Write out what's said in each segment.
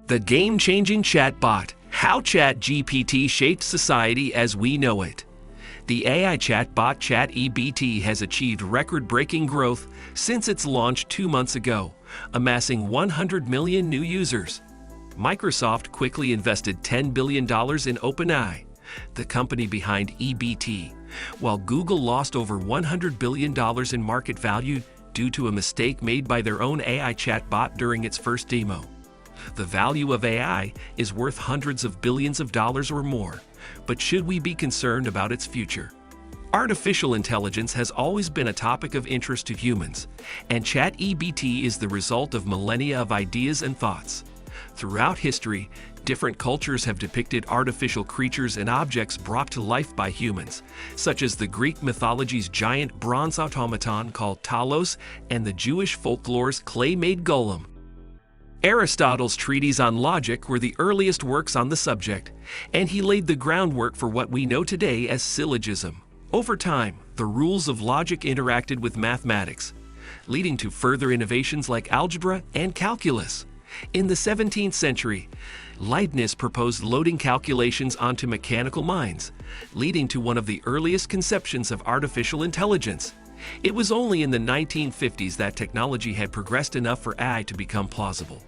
The game-changing chatbot, how ChatGPT shaped society as we know it. The AI chatbot ChatEBT has achieved record-breaking growth since its launch 2 months ago, amassing 100 million new users. Microsoft quickly invested $10 billion in OpenAI, the company behind EBT, while Google lost over $100 billion in market value due to a mistake made by their own AI chatbot during its first demo. The value of AI is worth hundreds of billions of dollars or more, but should we be concerned about its future? Artificial intelligence has always been a topic of interest to humans, and ChatEBT is the result of millennia of ideas and thoughts. Throughout history, different cultures have depicted artificial creatures and objects brought to life by humans, such as the Greek mythology's giant bronze automaton called Talos and the Jewish folklore's clay-made golem. Aristotle's treatises on logic were the earliest works on the subject, and he laid the groundwork for what we know today as syllogism. Over time, the rules of logic interacted with mathematics, leading to further innovations like algebra and calculus. In the 17th century, Leibniz proposed loading calculations onto mechanical minds, leading to one of the earliest conceptions of artificial intelligence. It was only in the 1950s that technology had progressed enough for AI to become plausible.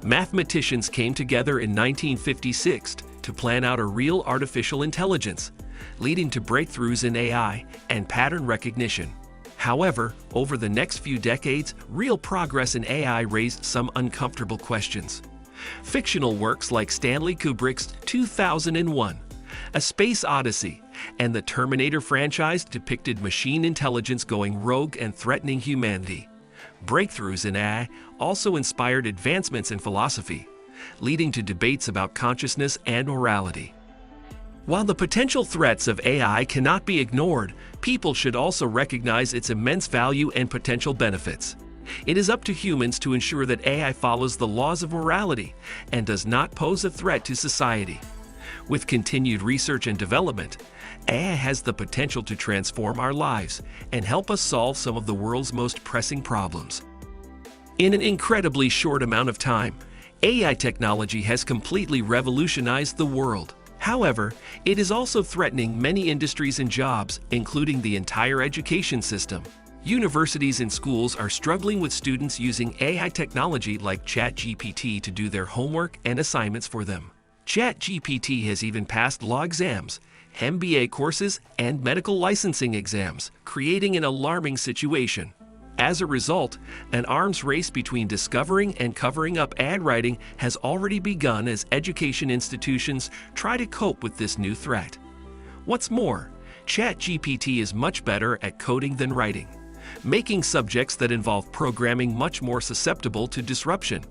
Mathematicians came together in 1956 to plan out a real artificial intelligence, leading to breakthroughs in AI and pattern recognition. However, over the next few decades, real progress in AI raised some uncomfortable questions. Fictional works like Stanley Kubrick's 2001, A Space Odyssey, and the Terminator franchise depicted machine intelligence going rogue and threatening humanity. Breakthroughs in AI also inspired advancements in philosophy, leading to debates about consciousness and morality. While the potential threats of AI cannot be ignored, people should also recognize its immense value and potential benefits. It is up to humans to ensure that AI follows the laws of morality and does not pose a threat to society. With continued research and development, AI has the potential to transform our lives and help us solve some of the world's most pressing problems. In an incredibly short amount of time, AI technology has completely revolutionized the world. However, it is also threatening many industries and jobs, including the entire education system. Universities and schools are struggling with students using AI technology like ChatGPT to do their homework and assignments for them. ChatGPT has even passed law exams, MBA courses, and medical licensing exams, creating an alarming situation. As a result, an arms race between discovering and covering up ad writing has already begun as education institutions try to cope with this new threat. What's more, ChatGPT is much better at coding than writing, making subjects that involve programming much more susceptible to disruption.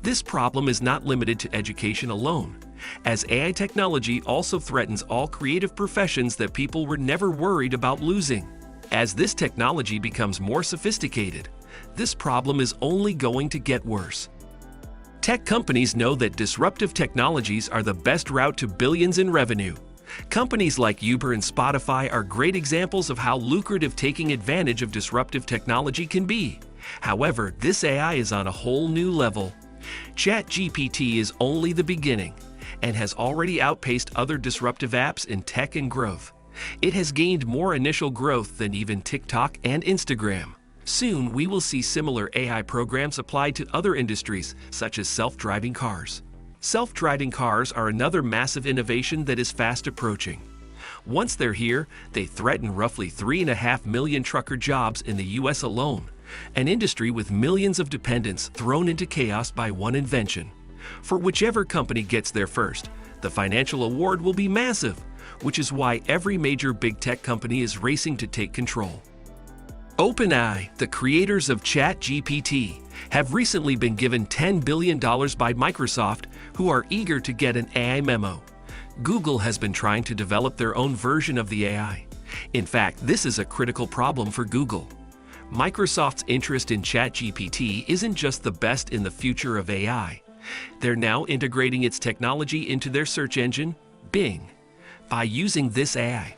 This problem is not limited to education alone, as AI technology also threatens all creative professions that people were never worried about losing. As this technology becomes more sophisticated, this problem is only going to get worse. Tech companies know that disruptive technologies are the best route to billions in revenue. Companies like Uber and Spotify are great examples of how lucrative taking advantage of disruptive technology can be. However, this AI is on a whole new level. ChatGPT is only the beginning and has already outpaced other disruptive apps in tech and growth. It has gained more initial growth than even TikTok and Instagram. Soon, we will see similar AI programs applied to other industries, such as self-driving cars. Self-driving cars are another massive innovation that is fast approaching. Once they're here, they threaten roughly 3.5 million trucker jobs in the US alone, an industry with millions of dependents thrown into chaos by one invention. For whichever company gets there first, the financial award will be massive, which is why every major big tech company is racing to take control. OpenAI, the creators of ChatGPT, have recently been given $10 billion by Microsoft, who are eager to get an AI memo. Google has been trying to develop their own version of the AI. In fact, this is a critical problem for Google. Microsoft's interest in ChatGPT isn't just the best in the future of AI. They're now integrating its technology into their search engine, Bing. By using this AI,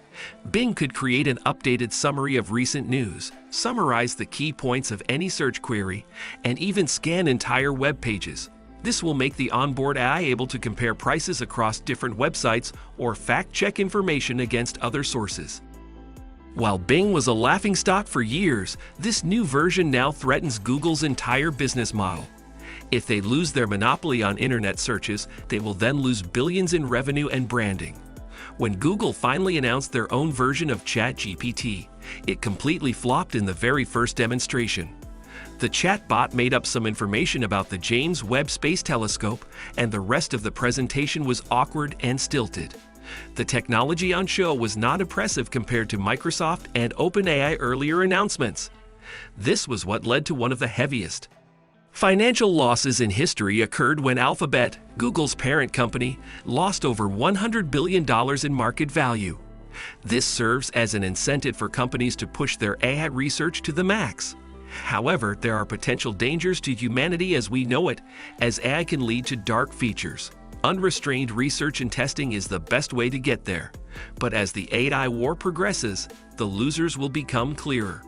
Bing could create an updated summary of recent news, summarize the key points of any search query, and even scan entire web pages. This will make the onboard AI able to compare prices across different websites or fact-check information against other sources. While Bing was a laughingstock for years, this new version now threatens Google's entire business model. If they lose their monopoly on internet searches, they will then lose billions in revenue and branding. When Google finally announced their own version of ChatGPT, it completely flopped in the very first demonstration. The chatbot made up some information about the James Webb Space Telescope, and the rest of the presentation was awkward and stilted. The technology on show was not impressive compared to Microsoft and OpenAI earlier announcements. This was what led to one of the heaviest financial losses in history occurred when Alphabet, Google's parent company, lost over $100 billion in market value. This serves as an incentive for companies to push their AI research to the max. However, there are potential dangers to humanity as we know it, as AI can lead to dark features. Unrestrained research and testing is the best way to get there. But as the AI war progresses, the losers will become clearer.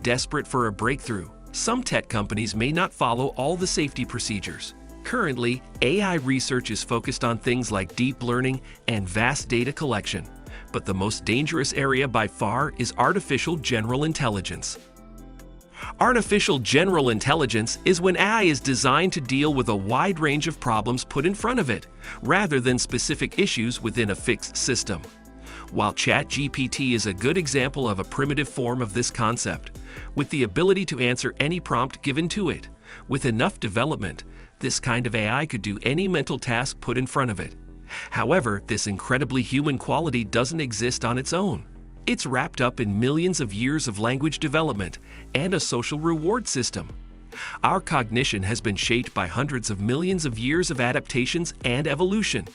Desperate for a breakthrough, some tech companies may not follow all the safety procedures. Currently, AI research is focused on things like deep learning and vast data collection. But the most dangerous area by far is artificial general intelligence. Artificial general intelligence is when AI is designed to deal with a wide range of problems put in front of it, rather than specific issues within a fixed system. While ChatGPT is a good example of a primitive form of this concept, with the ability to answer any prompt given to it, with enough development, this kind of AI could do any mental task put in front of it. However, this incredibly human quality doesn't exist on its own. It's wrapped up in millions of years of language development and a social reward system. Our cognition has been shaped by hundreds of millions of years of adaptations and evolution.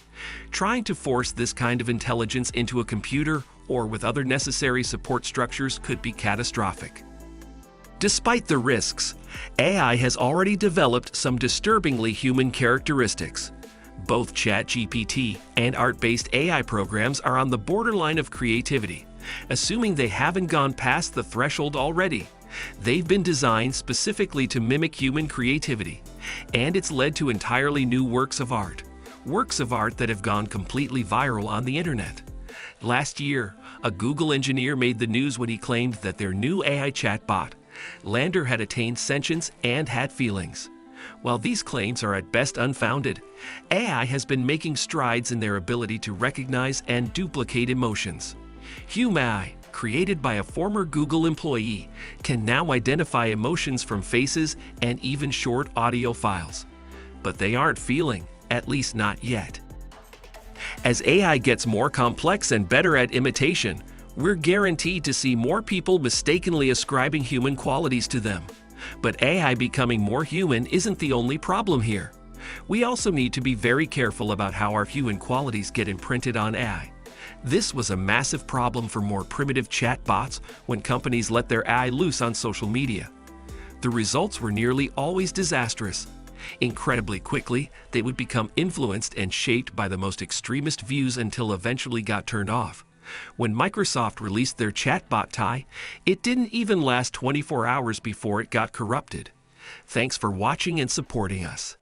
Trying to force this kind of intelligence into a computer or with other necessary support structures could be catastrophic. Despite the risks, AI has already developed some disturbingly human characteristics. Both ChatGPT and art-based AI programs are on the borderline of creativity, assuming they haven't gone past the threshold already. They've been designed specifically to mimic human creativity, and it's led to entirely new works of art that have gone completely viral on the internet. Last year, a Google engineer made the news when he claimed that their new AI chatbot, Lander, had attained sentience and had feelings. While these claims are at best unfounded, AI has been making strides in their ability to recognize and duplicate emotions. HumAI, created by a former Google employee, can now identify emotions from faces and even short audio files. But they aren't feeling, at least not yet. As AI gets more complex and better at imitation, we're guaranteed to see more people mistakenly ascribing human qualities to them. But AI becoming more human isn't the only problem here. We also need to be very careful about how our human qualities get imprinted on AI. This was a massive problem for more primitive chatbots when companies let their AI loose on social media. The results were nearly always disastrous. Incredibly quickly, they would become influenced and shaped by the most extremist views until eventually got turned off. When Microsoft released their chatbot Ty, it didn't even last 24 hours before it got corrupted. Thanks for watching and supporting us.